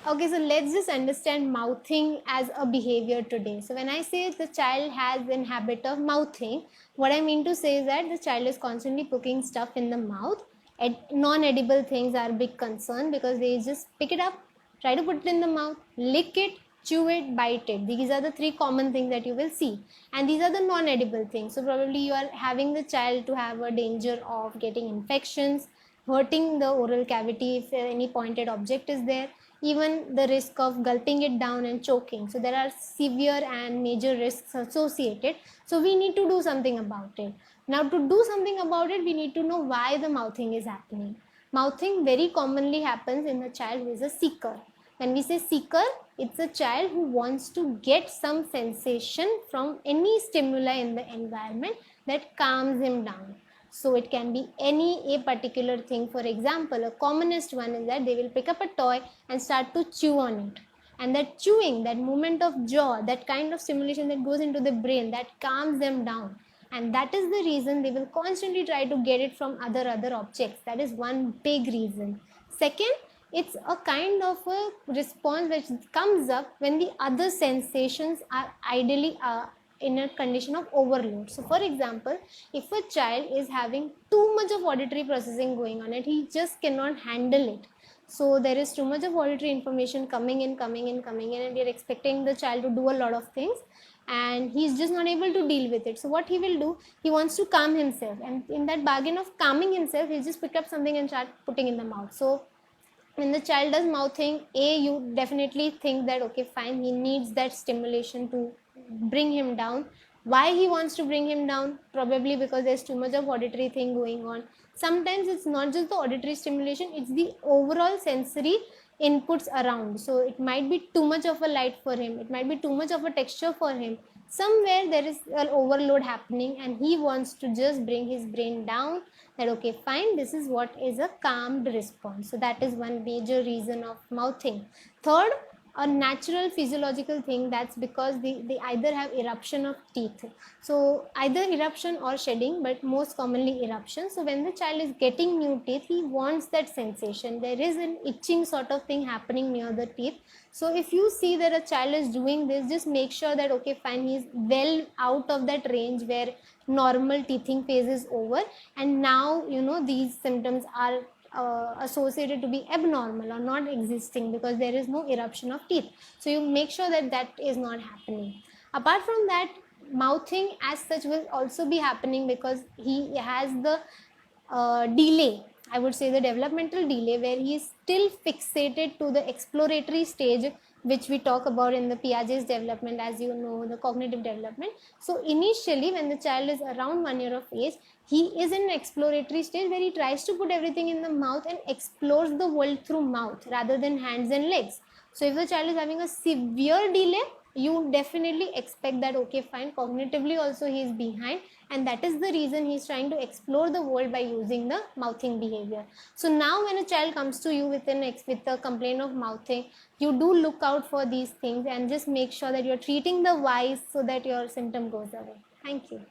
Okay, so let's just understand mouthing as a behavior today. So when I say the child has an habit of mouthing, what I mean to say is that the child is constantly putting stuff in the mouth. Non-edible things are a big concern because they just pick it up, try to put it in the mouth, lick it, chew it, bite it. These are the three common things that you will see. And these are the non-edible things. So probably you are having the child to have a danger of getting infections, hurting the oral cavity if any pointed object is there, even the risk of gulping it down and choking. So there are severe and major risks associated. So we need to do something about it. Now to do something about it, we need to know why the mouthing is happening. Mouthing very commonly happens in a child who is a seeker. When we say seeker, it's a child who wants to get some sensation from any stimuli in the environment that calms him down. So it can be a particular thing. For example, a commonest one is that they will pick up a toy and start to chew on it. And that chewing, that movement of jaw, that kind of stimulation that goes into the brain, that calms them down. And that is the reason they will constantly try to get it from other objects. That is one big reason. Second, it's a kind of a response which comes up when the other sensations are ideally in a condition of overload. So for example, if a child is having too much of auditory processing going on and he just cannot handle it, so there is too much of auditory information coming in, and we are expecting the child to do a lot of things, and he's just not able to deal with it. So what he will do, he wants to calm himself, and in that bargain of calming himself, he just pick up something and start putting in the mouth. So when the child does mouthing, you definitely think that okay, fine, he needs that stimulation to bring him down. Why he wants to bring him down? Probably because there's too much of auditory thing going on. Sometimes it's not just the auditory stimulation, it's the overall sensory inputs around. So it might be too much of a light for him, it might be too much of a texture for him. Somewhere there is an overload happening and he wants to just bring his brain down, that okay, fine, this is what is a calmed response. So that is one major reason of mouthing. Third, a natural physiological thing, that's because they either have eruption of teeth. So either eruption or shedding, but most commonly eruption. So when the child is getting new teeth, he wants that sensation. There is an itching sort of thing happening near the teeth. So if you see that a child is doing this, just make sure that okay, fine, he is well out of that range where normal teething phase is over, and now these symptoms are associated to be abnormal or not existing because there is no eruption of teeth. So you make sure that that is not happening. Apart from that, mouthing as such will also be happening because he has the delay, I would say the developmental delay, where he is still fixated to the exploratory stage, which we talk about in the Piaget's development, as you know, the cognitive development. So initially, when the child is around 1 year of age, he is in an exploratory stage where he tries to put everything in the mouth and explores the world through mouth rather than hands and legs. So if the child is having a severe delay, you definitely expect that okay, fine, cognitively also he is behind, and that is the reason he is trying to explore the world by using the mouthing behavior. So now when a child comes to you with a complaint of mouthing, you do look out for these things and just make sure that you're treating the whys so that your symptom goes away. Thank you.